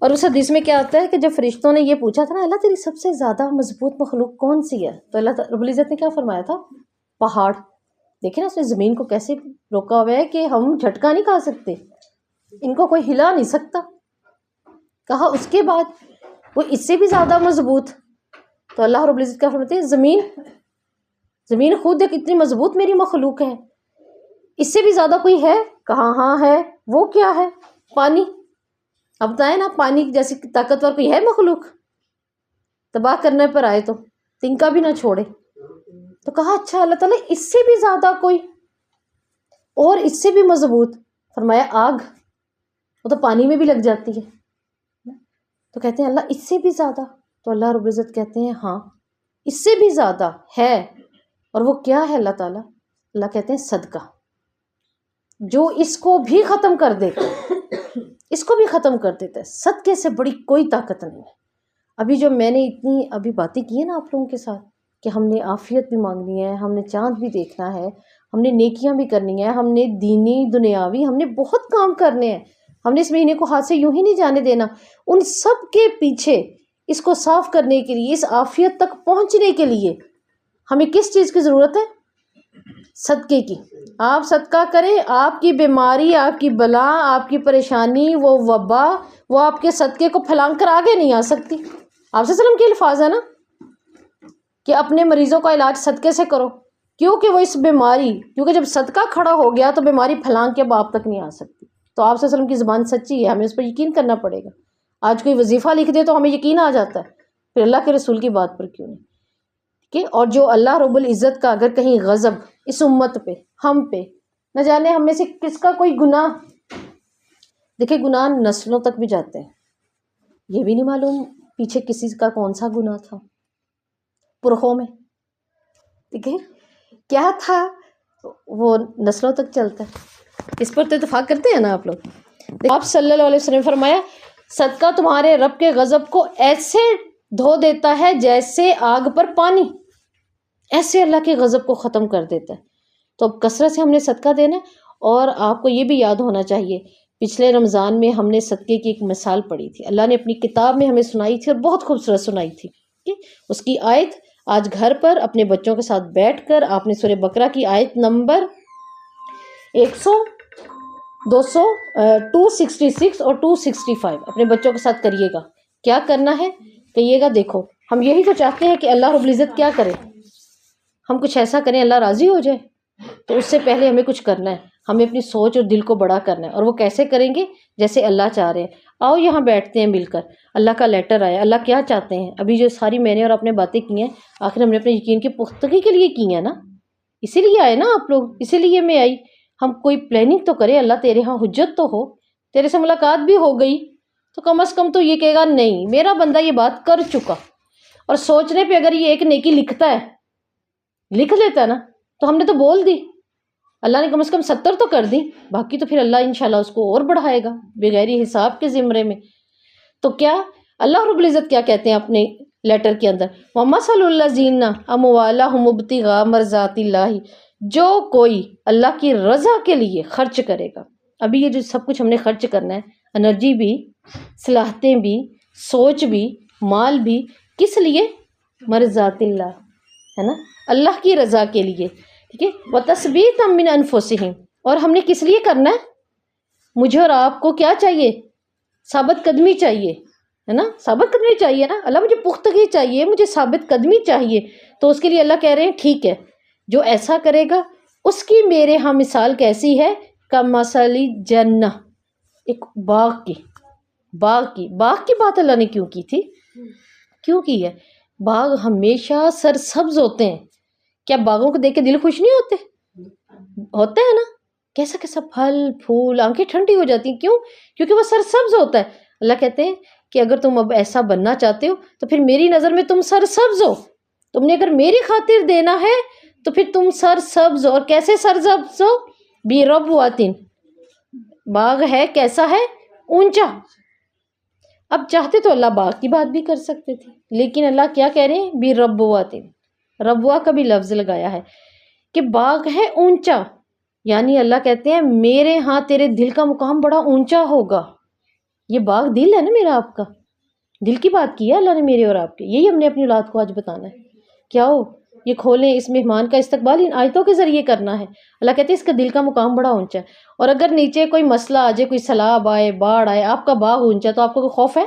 اور اس حدیث میں کیا آتا ہے کہ جب فرشتوں نے یہ پوچھا تھا نا اللہ تیری سب سے زیادہ مضبوط مخلوق کون سی ہے، تو اللہ رب العزت نے کیا فرمایا تھا؟ پہاڑ۔ دیکھیں نا اس نے زمین کو کیسے روکا ہوا ہے کہ ہم جھٹکا نہیں کھا سکتے، ان کو کوئی ہلا نہیں سکتا۔ کہا اس کے بعد وہ اس سے بھی زیادہ مضبوط، تو اللہ رب العزت کیا فرماتے ہیں؟ زمین، زمین خود ایک اتنی مضبوط میری مخلوق ہے، اس سے بھی زیادہ کوئی ہے؟ کہاں ہاں ہے۔ وہ کیا ہے؟ پانی۔ اب بتائیں نا، پانی جیسی طاقتور کوئی ہے مخلوق؟ تباہ کرنے پر آئے تو تنکا بھی نہ چھوڑے۔ تو کہا اچھا اللہ تعالیٰ اس سے بھی زیادہ کوئی اور اس سے بھی مضبوط؟ فرمایا آگ، وہ تو پانی میں بھی لگ جاتی ہے۔ تو کہتے ہیں اللہ اس سے بھی زیادہ؟ تو اللہ رب العزت کہتے ہیں ہاں اس سے بھی زیادہ ہے۔ اور وہ کیا ہے اللہ تعالیٰ؟ اللہ کہتے ہیں صدقہ، جو اس کو بھی ختم کر دیتا ہے، اس کو بھی ختم کر دیتا ہے۔ صدقے سے بڑی کوئی طاقت نہیں ہے۔ ابھی جو میں نے اتنی ابھی باتیں کی ہیں نا آپ لوگوں کے ساتھ کہ ہم نے عافیت بھی مانگنی ہے، ہم نے چاند بھی دیکھنا ہے، ہم نے نیکیاں بھی کرنی ہیں، ہم نے دینی دنیاوی ہم نے بہت کام کرنے ہیں، ہم نے اس مہینے کو ہاتھ سے یوں ہی نہیں جانے دینا۔ ان سب کے پیچھے اس کو صاف کرنے کے لیے، اس عافیت تک پہنچنے کے لیے ہمیں کس چیز کی ضرورت ہے؟ صدقے کی۔ آپ صدقہ کریں، آپ کی بیماری، آپ کی بلا، آپ کی پریشانی، وہ وبا، وہ آپ کے صدقے کو پھیلان کر آگے نہیں آ سکتی۔ آپ صلی اللہ علیہ وسلم کے الفاظ ہے نا کہ اپنے مریضوں کا علاج صدقے سے کرو، کیونکہ وہ اس بیماری، کیونکہ جب صدقہ کھڑا ہو گیا تو بیماری پھیلان کے اب آپ تک نہیں آ سکتی۔ تو آپ صلی اللہ علیہ وسلم کی زبان سچی ہے، ہمیں اس پر یقین کرنا پڑے گا۔ آج کوئی وظیفہ لکھ دے تو ہمیں یقین آ جاتا ہے، پھر اللہ کے رسول کی بات پر کیوں نہیں؟ کہ اور جو اللہ رب العزت کا اگر کہیں غضب اس امت پہ، ہم پہ، نہ جانے ہم میں سے کس کا کوئی گناہ، دیکھیں گناہ نسلوں تک بھی جاتے ہیں، یہ بھی نہیں معلوم پیچھے کسی کا کون سا گناہ تھا پرخوں میں، دیکھیں کیا تھا، وہ نسلوں تک چلتا ہے۔ اس پر تو اتفاق کرتے ہیں نا آپ لوگ۔ آپ صلی اللہ علیہ وسلم نے فرمایا صدقہ تمہارے رب کے غضب کو ایسے دھو دیتا ہے جیسے آگ پر پانی، ایسے اللہ کے غضب کو ختم کر دیتا ہے۔ تو اب کثرت سے ہم نے صدقہ دینا ہے۔ اور آپ کو یہ بھی یاد ہونا چاہیے پچھلے رمضان میں ہم نے صدقے کی ایک مثال پڑھی تھی، اللہ نے اپنی کتاب میں ہمیں سنائی تھی اور بہت خوبصورت سنائی تھی۔ اس کی آیت آج گھر پر اپنے بچوں کے ساتھ بیٹھ کر آپ نے سورہ بقرہ کی آیت نمبر 266 اور 265 اپنے بچوں کے ساتھ کریے گا۔ کیا کرنا ہے کہیے گا؟ دیکھو ہم یہی تو چاہتے ہیں کہ اللہ رب العزت کیا کرے، ہم کچھ ایسا کریں اللہ راضی ہو جائے، تو اس سے پہلے ہمیں کچھ کرنا ہے، ہمیں اپنی سوچ اور دل کو بڑا کرنا ہے۔ اور وہ کیسے کریں گے؟ جیسے اللہ چاہ رہے ہیں۔ آؤ یہاں بیٹھتے ہیں مل کر، اللہ کا لیٹر آیا، اللہ کیا چاہتے ہیں؟ ابھی جو ساری میں نے اور اپنے باتیں کی ہیں آخر ہم نے اپنے یقین کی پختگی کے لیے کی ہیں نا، اسی لیے آئے نا آپ لوگ، اسی لیے میں آئی۔ ہم کوئی پلاننگ تو کریں، اللہ تیرے ہاں حجت تو ہو، تیرے سے ملاقات بھی ہو گئی تو کم از کم تو یہ کہے گا نہیں میرا بندہ یہ بات کر چکا۔ اور سوچنے پہ اگر یہ ایک نیکی لکھتا ہے، لکھ لیتا ہے نا، تو ہم نے تو بول دی، اللہ نے کم از کم 70 تو کر دی، باقی تو پھر اللہ انشاءاللہ اس کو اور بڑھائے گا بغیر حساب کے زمرے میں۔ تو کیا اللہ رب العزت کیا کہتے ہیں اپنے لیٹر کے اندر؟ وَمَثَلُ الَّذِينَ أَمْوَالَهُمُ ابْتِغَاءَ مَرْضَاتِ اللَّهِ، جو کوئی اللہ کی رضا کے لیے خرچ کرے گا۔ ابھی یہ جو سب کچھ ہم نے خرچ کرنا ہے، انرجی بھی، صلاحیتیں بھی، سوچ بھی، مال بھی، کس لیے؟ مرضات اللہ، ہے نا، اللہ کی رضا کے لیے، ٹھیک ہے۔ وَتَثْبِيتًا مِّنْ أَنفُسِهِمْ، اور ہم نے کس لیے کرنا ہے؟ مجھے اور آپ کو کیا چاہیے؟ ثابت قدمی چاہیے، ہے نا، ثابت قدمی چاہیے نا، اللہ مجھے پختگی چاہیے، مجھے ثابت قدمی چاہیے۔ تو اس کے لیے اللہ کہہ رہے ہیں ٹھیک ہے، جو ایسا کرے گا اس کی میرے ہاں مثال کیسی ہے؟ کمثل جنہ، ایک باغ کی بات اللہ نے کیوں کی تھی؟ کیوں کی ہے؟ باغ ہمیشہ سرسبز ہوتے ہیں، کیا باغوں کو دیکھ کے دل خوش نہیں ہوتا ہے نا، کیسا کیسا پھل پھول، آنکھیں ٹھنڈی ہو جاتی ہیں، کیوں؟ کیونکہ وہ سرسبز ہوتا ہے۔ اللہ کہتے ہیں کہ اگر تم اب ایسا بننا چاہتے ہو تو پھر میری نظر میں تم سرسبز ہو، تم نے اگر میری خاطر دینا ہے تو پھر تم سرسبز ہو۔ اور کیسے سرسبز ہو؟ بربوۃ، باغ ہے کیسا ہے؟ اونچا۔ اب چاہتے تو اللہ باغ کی بات بھی کر سکتے تھے، لیکن اللہ کیا کہہ رہے ہیں؟ بربوۃ، ربوہ کا بھی لفظ لگایا ہے کہ باغ ہے اونچا، یعنی اللہ کہتے ہیں میرے ہاں تیرے دل کا مقام بڑا اونچا ہوگا، یہ باغ دل ہے نا میرا آپ کا، دل کی بات کی ہے اللہ نے میرے اور آپ کے. یہی ہم نے اپنی اولاد کو آج بتانا ہے. کیا ہو یہ کھولیں، اس مہمان کا استقبال ان آیتوں کے ذریعے کرنا ہے. اللہ کہتے ہیں اس کا دل کا مقام بڑا اونچا ہے. اور اگر نیچے کوئی مسئلہ آ جائے، کوئی سیلاب آئے، باڑھ آئے، آپ کا باغ اونچا ہے تو آپ کو کوئی خوف ہے؟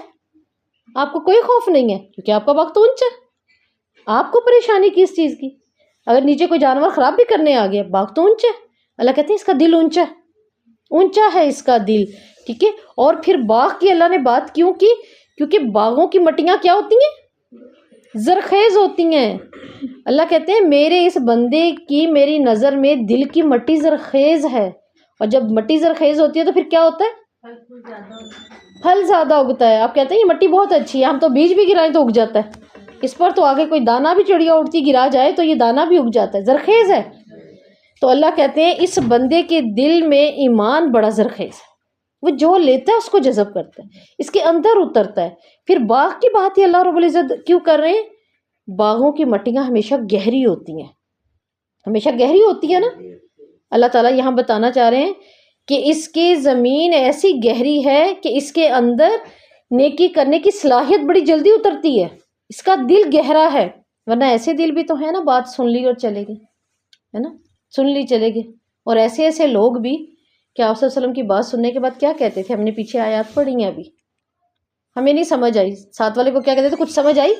آپ کو کوئی خوف نہیں ہے، کیونکہ آپ کا باغ تو اونچا ہے. آپ کو پریشانی کس چیز کی؟ اگر نیچے کوئی جانور خراب بھی کرنے آ گیا، باغ تو اونچا ہے. اللہ کہتے ہیں اس کا دل اونچا ہے، اونچا ہے اس کا دل. ٹھیک ہے. اور پھر باغ کی اللہ نے بات کیوں کی؟ کیونکہ باغوں کی مٹیاں کیا ہوتی ہیں؟ زرخیز ہوتی ہیں. اللہ کہتے ہیں میرے اس بندے کی میری نظر میں دل کی مٹی زرخیز ہے. اور جب مٹی زرخیز ہوتی ہے تو پھر کیا ہوتا ہے؟ پھل زیادہ اگتا ہے. آپ کہتے ہیں یہ مٹی بہت اچھی ہے، ہم تو بیج بھی گرائیں تو اگ جاتا ہے، اس پر تو آگے کوئی دانہ بھی چڑیا اڑتی گرا جائے تو یہ دانہ بھی اگ جاتا ہے، زرخیز ہے. تو اللہ کہتے ہیں اس بندے کے دل میں ایمان بڑا زرخیز ہے، وہ جو لیتا ہے اس کو جذب کرتا ہے، اس کے اندر اترتا ہے. پھر باغ کی بات ہی اللہ رب العزت کیوں کر رہے ہیں؟ باغوں کی مٹیاں ہمیشہ گہری ہوتی ہیں، ہمیشہ گہری ہوتی ہے نا. اللہ تعالیٰ یہاں بتانا چاہ رہے ہیں کہ اس کی زمین ایسی گہری ہے کہ اس کے اندر نیکی کرنے کی صلاحیت بڑی جلدی اترتی ہے، اس کا دل گہرا ہے. ورنہ ایسے دل بھی تو ہے نا، بات سن لی اور چلے گئے، ہے نا، سن لی چلے گئے. اور ایسے ایسے لوگ بھی کہ آپ صلی اللہ علیہ وسلم کی بات سننے کے بعد کیا کہتے تھے؟ ہم نے پیچھے آیات پڑھی ہیں ابھی، ہمیں نہیں سمجھ آئی. ساتھ والے کو کیا کہتے تھے؟ کچھ سمجھ آئی؟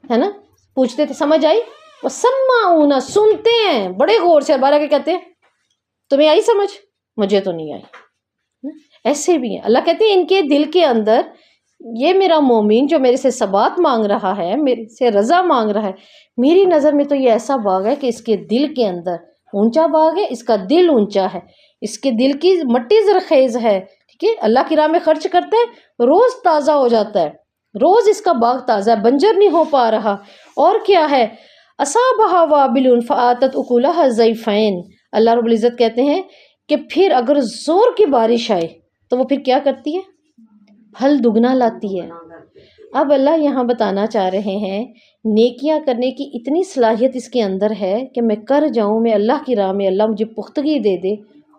ہے نا، پوچھتے تھے سمجھ آئی؟ وہ سمعون، سنتے ہیں بڑے غور سے، اور بارہ کے کہتے ہیں تمہیں آئی سمجھ؟ مجھے تو نہیں آئی. ایسے بھی ہیں. اللہ کہتے ہیں ان کے دل کے اندر یہ میرا مومن جو میرے سے ثبات مانگ رہا ہے، میرے سے رضا مانگ رہا ہے، میری نظر میں تو یہ ایسا باغ ہے کہ اس کے دل کے اندر اونچا باغ ہے، اس کا دل اونچا ہے، اس کے دل کی مٹی زرخیز ہے. ٹھیک ہے. اللہ کی راہ میں خرچ کرتا ہے، روز تازہ ہو جاتا ہے، روز اس کا باغ تازہ ہے، بنجر نہیں ہو پا رہا. اور کیا ہے؟ اصابھا وابل فآتت اکلھا ضعفین. اللہ رب العزت کہتے ہیں کہ پھر اگر زور کی بارش آئے تو وہ پھر کیا کرتی ہے؟ پھل دگنا لاتی ہے. اب اللہ یہاں بتانا چاہ رہے ہیں نیکیاں کرنے کی اتنی صلاحیت اس کے اندر ہے کہ میں کر جاؤں، میں اللہ کی راہ میں اللہ مجھے پختگی دے دے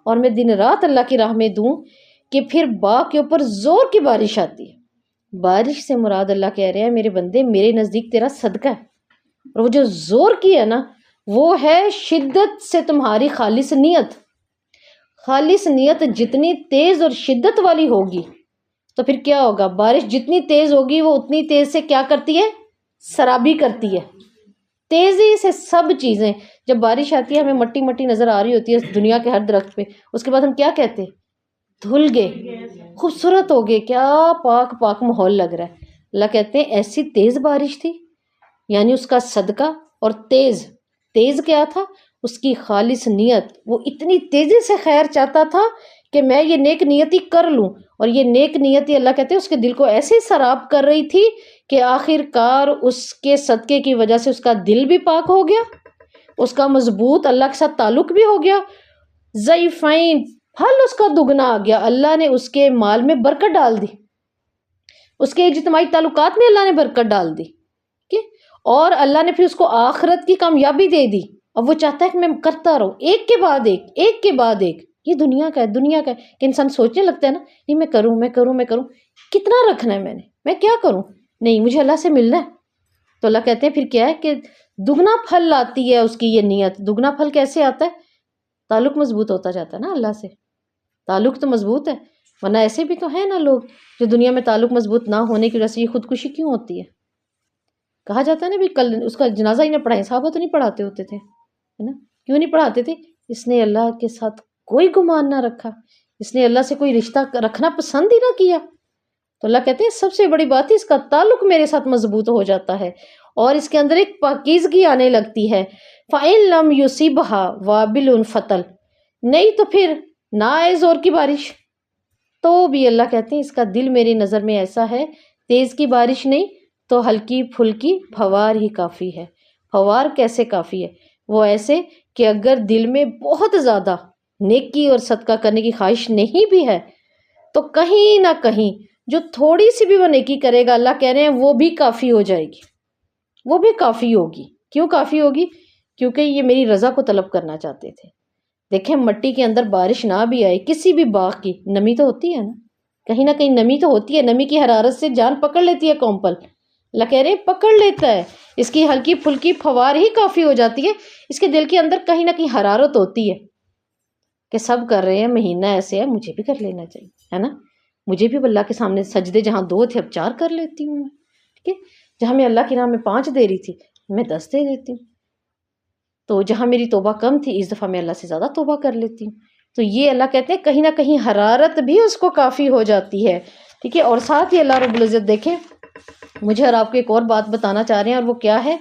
اور میں دن رات اللہ کی راہ میں دوں کہ پھر باغ کے اوپر زور کی بارش آتی ہے. بارش سے مراد اللہ کہہ رہے ہیں میرے بندے میرے نزدیک تیرا صدقہ ہے. اور وہ جو زور کی ہے نا، وہ ہے شدت سے تمہاری خالص نیت. خالص نیت جتنی تیز اور شدت والی ہوگی تو پھر کیا ہوگا؟ بارش جتنی تیز ہوگی وہ اتنی تیز سے کیا کرتی ہے؟ سرابی کرتی ہے. تیزی سے سب چیزیں، جب بارش آتی ہے ہمیں مٹی مٹی نظر آ رہی ہوتی ہے دنیا کے ہر درخت پہ، اس کے بعد ہم کیا کہتے ہیں؟ دھل گئے، خوبصورت ہو گئے، کیا پاک پاک ماحول لگ رہا ہے. اللہ کہتے ہیں ایسی تیز بارش تھی، یعنی اس کا صدقہ. اور تیز تیز کیا تھا؟ اس کی خالص نیت. وہ اتنی تیزی سے خیر چاہتا تھا کہ میں یہ نیک نیتی کر لوں، اور یہ نیک نیتی اللہ کہتے ہیں اس کے دل کو ایسے سراب کر رہی تھی کہ آخر کار اس کے صدقے کی وجہ سے اس کا دل بھی پاک ہو گیا، اس کا مضبوط اللہ کے ساتھ تعلق بھی ہو گیا. ضعفین، پھل اس کا دگنا آ گیا. اللہ نے اس کے مال میں برکت ڈال دی، اس کے اجتماعی تعلقات میں اللہ نے برکت ڈال دی. اور اللہ نے پھر اس کو آخرت کی کامیابی دے دی. اب وہ چاہتا ہے کہ میں کرتا رہوں ایک کے بعد ایک، ایک کے بعد ایک. یہ دنیا کا ہے، دنیا کا ہے کہ انسان سوچنے لگتا ہے نا، نہیں میں کروں میں کروں میں کروں، کتنا رکھنا ہے میں کیا کروں؟ نہیں، مجھے اللہ سے ملنا ہے. تو اللہ کہتے ہیں پھر کیا ہے کہ دگنا پھل لاتی ہے اس کی یہ نیت. دگنا پھل کیسے آتا ہے؟ تعلق مضبوط ہوتا جاتا ہے نا اللہ سے. تعلق تو مضبوط ہے، ورنہ ایسے بھی تو ہیں نا لوگ جو دنیا میں تعلق مضبوط نہ ہونے کی وجہ سے یہ خودکشی کیوں ہوتی ہے. کہا جاتا ہے نا بھی کل اس کا جنازہ ہی نہ پڑھائیں، صحابہ تو نہیں پڑھاتے ہوتے تھے، ہے نا. کیوں نہیں پڑھاتے تھے؟ اس نے اللہ کے ساتھ کوئی گمان نہ رکھا، اس نے اللہ سے کوئی رشتہ رکھنا پسند ہی نہ کیا. تو اللہ کہتے ہیں سب سے بڑی بات ہے اس کا تعلق میرے ساتھ مضبوط ہو جاتا ہے اور اس کے اندر ایک پاکیزگی آنے لگتی ہے. فَإِن لَمْ يُصِبْهَا وَابِلٌ فَطَلْ، نہیں تو پھر نہ آئے زور کی بارش تو بھی اللہ کہتے ہیں اس کا دل میری نظر میں ایسا ہے، تیز کی بارش نہیں تو ہلکی پھلکی پھوار ہی کافی ہے. پھوار کیسے کافی ہے؟ وہ ایسے کہ اگر دل میں بہت زیادہ نیکی اور صدقہ کرنے کی خواہش نہیں بھی ہے تو کہیں نہ کہیں جو تھوڑی سی بھی وہ نیکی کرے گا اللہ کہہ رہے ہیں وہ بھی کافی ہو جائے گی، وہ بھی کافی ہوگی. کیوں کافی ہوگی؟ کیونکہ یہ میری رضا کو طلب کرنا چاہتے تھے. دیکھیں مٹی کے اندر بارش نہ بھی آئے، کسی بھی باغ کی نمی تو ہوتی ہے نا، کہیں نہ کہیں نمی تو ہوتی ہے، نمی کی حرارت سے جان پکڑ لیتی ہے کمپل، اللہ کہہ رہے ہیں پکڑ لیتا ہے، اس کی ہلکی پھلکی فوار ہی کافی ہو جاتی ہے، اس کے دل کے اندر کہیں نہ کہیں حرارت ہوتی ہے کہ سب کر رہے ہیں، مہینہ ایسے ہے، مجھے بھی کر لینا چاہیے، ہے نا، مجھے بھی اللہ کے سامنے سجدے جہاں 2 تھے اب 4 کر لیتی ہوں میں، ٹھیک ہے، جہاں میں اللہ کی راہ میں 5 دے رہی تھی میں 10 دے دیتی ہوں، تو جہاں میری توبہ کم تھی اس دفعہ میں اللہ سے زیادہ توبہ کر لیتی ہوں، تو یہ اللہ کہتے ہیں کہیں نہ کہیں حرارت بھی اس کو کافی ہو جاتی ہے، ٹھیک ہے، اور ساتھ ہی اللہ رب العزت دیکھیں مجھے اور آپ کو ایک اور بات بتانا چاہ رہے ہیں، اور وہ کیا ہے،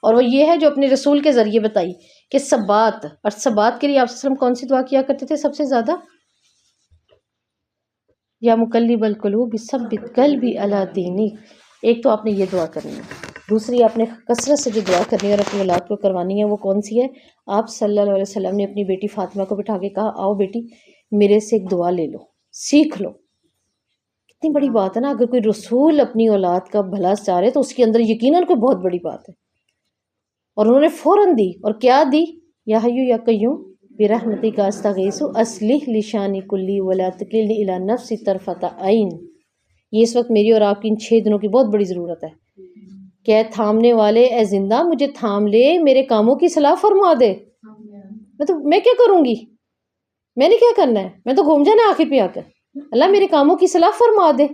اور وہ یہ ہے جو اپنے رسول کے ذریعے بتائی کہ ثبات، اور ثبات کے لیے آپ صلی اللہ علیہ وسلم کون سی دعا کیا کرتے تھے سب سے زیادہ؟ یا مقلب القلوب ثبت قلبی علی دینک، ایک تو آپ نے یہ دعا کرنی ہے، دوسری آپ نے کثرت سے جو دعا کرنی ہے اور اپنی اولاد کو کروانی ہے وہ کون سی ہے؟ آپ صلی اللہ علیہ وسلم نے اپنی بیٹی فاطمہ کو بٹھا کے کہا آؤ بیٹی میرے سے ایک دعا لے لو، سیکھ لو، کتنی بڑی بات ہے نا، اگر کوئی رسول اپنی اولاد کا بھلا چاہ رہے تو اس کے اندر یقیناً کوئی بہت بڑی بات ہے، اور انہوں نے فوراً دی، اور کیا دی؟ یا حیو یا قیوم برحمتک استغیث اصلح لشانی کلی ولا تکلنی الی نفسی طرفۃ عین، یہ اس وقت میری اور آپ کی ان 6 دنوں کی بہت بڑی ضرورت ہے کہ اے تھامنے والے، اے زندہ مجھے تھام لے، میرے کاموں کی صلاح فرما دے، میں کیا کروں گی، میں نے کیا کرنا ہے، میں تو گھوم جانا آخر پہ آ کر، اللہ میرے کاموں کی صلاح فرما دے،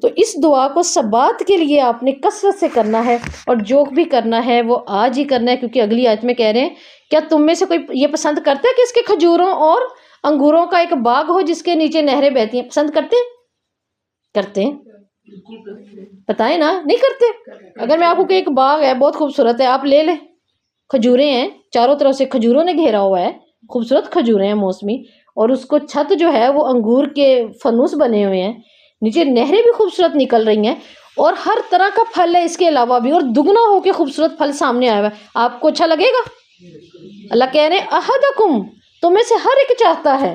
تو اس دعا کو ثبات کے لیے آپ نے کثرت سے کرنا ہے، اور جو بھی کرنا ہے وہ آج ہی کرنا ہے، کیونکہ اگلی آیت میں کہہ رہے ہیں کیا تم میں سے کوئی یہ پسند کرتا ہے کہ اس کے کھجوروں اور انگوروں کا ایک باغ ہو جس کے نیچے نہریں بہتی ہیں؟ پسند کرتے ہیں؟ کرتے ہیں؟ بتائیں نا، نہیں کرتے؟ اگر میں آپ کو کہ ایک باغ ہے بہت خوبصورت ہے، آپ لے لیں، کھجوریں ہیں چاروں طرف سے، کھجوروں نے گھیرا ہوا ہے، خوبصورت کھجوریں ہیں موسمی، اور اس کو چھت جو ہے وہ انگور کے فنوس بنے ہوئے ہیں، نیچے نہریں بھی خوبصورت نکل رہی ہیں، اور ہر طرح کا پھل ہے اس کے علاوہ بھی، اور دگنا ہو کے خوبصورت پھل سامنے آیا ہوا ہے، آپ کو اچھا لگے گا؟ اللہ کہہ رہے ہیں احدکم، تم میں سے ہر ایک چاہتا ہے،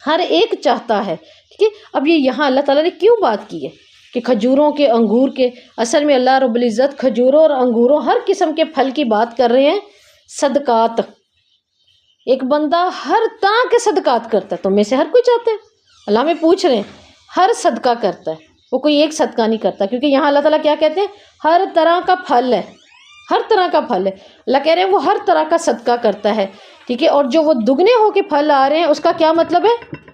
ہر ایک چاہتا ہے، ٹھیک ہے، اب یہ یہاں اللہ تعالیٰ نے کیوں بات کی ہے کہ کھجوروں کے، انگور کے، اصل میں اللہ رب العزت کھجوروں اور انگوروں ہر قسم کے پھل کی بات کر رہے ہیں، صدقات، ایک بندہ ہر طرح کے صدقات کرتا ہے، تم میں سے ہر کوئی چاہتا ہے، اللہ میں پوچھ رہے ہیں ہر صدقہ کرتا ہے، وہ کوئی ایک صدقہ نہیں کرتا، کیونکہ یہاں اللہ تعالیٰ کیا کہتے ہیں ہر طرح کا پھل ہے، ہر طرح کا پھل ہے، اللہ کہہ رہے ہیں وہ ہر طرح کا صدقہ کرتا ہے، ٹھیک ہے، اور جو وہ دگنے ہو کے پھل آ رہے ہیں اس کا کیا مطلب ہے؟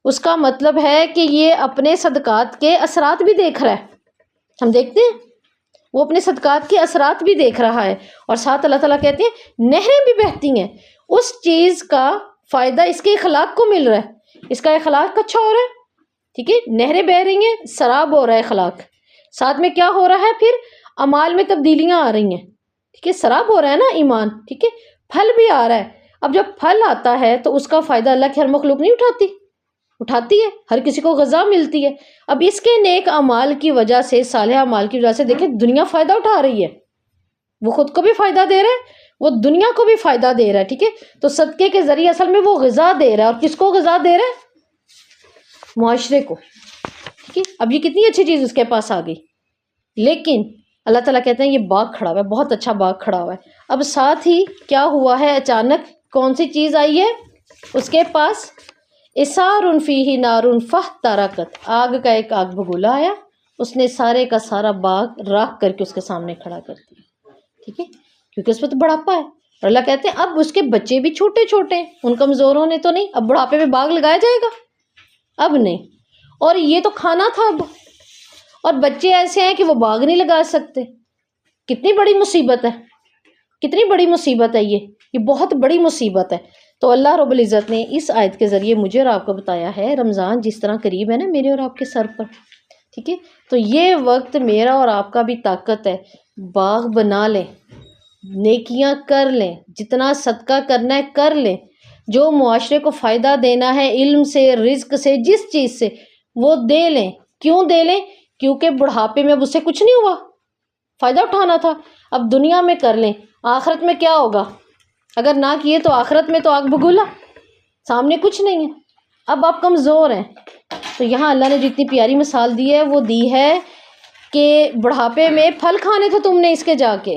اس کا مطلب ہے کہ یہ اپنے صدقات کے اثرات بھی دیکھ رہا ہے، ہم دیکھتے ہیں وہ اپنے صدقات کے اثرات بھی دیکھ رہا ہے، اور ساتھ اللہ تعالیٰ کہتے ہیں نہریں بھی بہتی ہیں، اس چیز کا فائدہ اس کے اخلاق کو مل رہا ہے، اس کا اخلاق اچھا ہو رہا ہے، ٹھیک ہے، نہریں بہ رہی ہیں، سراب ہو رہا ہے اخلاق، ساتھ میں کیا ہو رہا ہے پھر اعمال میں تبدیلیاں آ رہی ہیں، ٹھیک ہے، سراب ہو رہا ہے نا ایمان، ٹھیک ہے، پھل بھی آ رہا ہے، اب جب پھل آتا ہے تو اس کا فائدہ اللہ کی ہر مخلوق نہیں اٹھاتی ہے، ہر کسی کو غذا ملتی ہے، اب اس کے نیک اعمال کی وجہ سے، صالح اعمال کی وجہ سے دیکھیں دنیا فائدہ اٹھا رہی ہے، وہ خود کو بھی فائدہ دے رہا ہے، وہ دنیا کو بھی فائدہ دے رہا ہے، ٹھیک ہے، تو صدقے کے ذریعے اصل میں وہ غذا دے رہا ہے، اور کس کو غذا دے رہا ہے؟ معاشرے کو، ٹھیک ہے، اب یہ کتنی اچھی چیز اس کے پاس آ گئی، لیکن اللہ تعالیٰ کہتے ہیں یہ باغ کھڑا ہوا ہے، بہت اچھا باغ کھڑا ہوا ہے، اب ساتھ ہی کیا ہوا ہے، اچانک کون سی چیز آئی ہے اس کے پاس؟ اسار فیہ نار فاحترقت، آگ کا ایک آگ بگولا آیا، اس نے سارے کا سارا باغ راکھ کر کے اس کے سامنے کھڑا کر دیا، ٹھیک ہے، کیونکہ اس پہ تو بڑھاپا ہے، اور اللہ کہتے ہیں اب اس کے بچے بھی چھوٹے چھوٹے ہیں، ان کمزوروں نے تو نہیں، اب بڑھاپے میں باغ لگایا جائے گا؟ اب نہیں، اور یہ تو کھانا تھا اب، اور بچے ایسے ہیں کہ وہ باغ نہیں لگا سکتے، کتنی بڑی مصیبت ہے، کتنی بڑی مصیبت ہے، یہ بہت بڑی مصیبت ہے، تو اللہ رب العزت نے اس آیت کے ذریعے مجھے اور آپ کو بتایا ہے رمضان جس طرح قریب ہے نا میرے اور آپ کے سر پر، ٹھیک ہے، تو یہ وقت میرا اور آپ کا بھی طاقت ہے، باغ بنا لیں، نیکیاں کر لیں، جتنا صدقہ کرنا ہے کر لیں، جو معاشرے کو فائدہ دینا ہے علم سے، رزق سے، جس چیز سے وہ دے لیں، کیوں دے لیں؟ کیونکہ بڑھاپے میں اب اس سے کچھ نہیں ہوا، فائدہ اٹھانا تھا، اب دنیا میں کر لیں، آخرت میں کیا ہوگا؟ اگر نہ کیے تو آخرت میں تو آگ بگولا، سامنے کچھ نہیں ہے، اب آپ کمزور ہیں، تو یہاں اللہ نے جتنی پیاری مثال دی ہے وہ دی ہے کہ بڑھاپے میں پھل کھانے تھے تم نے اس کے جا کے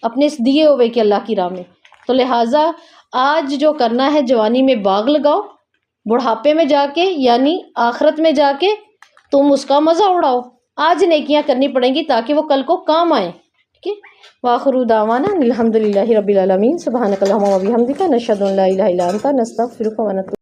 اپنے اس دیے ہوئے کہ اللہ کی راہ میں، تو لہٰذا آج جو کرنا ہے جوانی میں باغ لگاؤ، بڑھاپے میں جا کے یعنی آخرت میں جا کے تم اس کا مزہ اڑاؤ. آج نیکیاں کرنی پڑیں گی تاکہ وہ کل کو کام آئیں. ٹھیک ہے. وآخر دعوانا الحمد للہ رب العالمین. سبحانک اللہم و بحمدک نشہد ان لا الہ الا انت نستغفرک و نتوب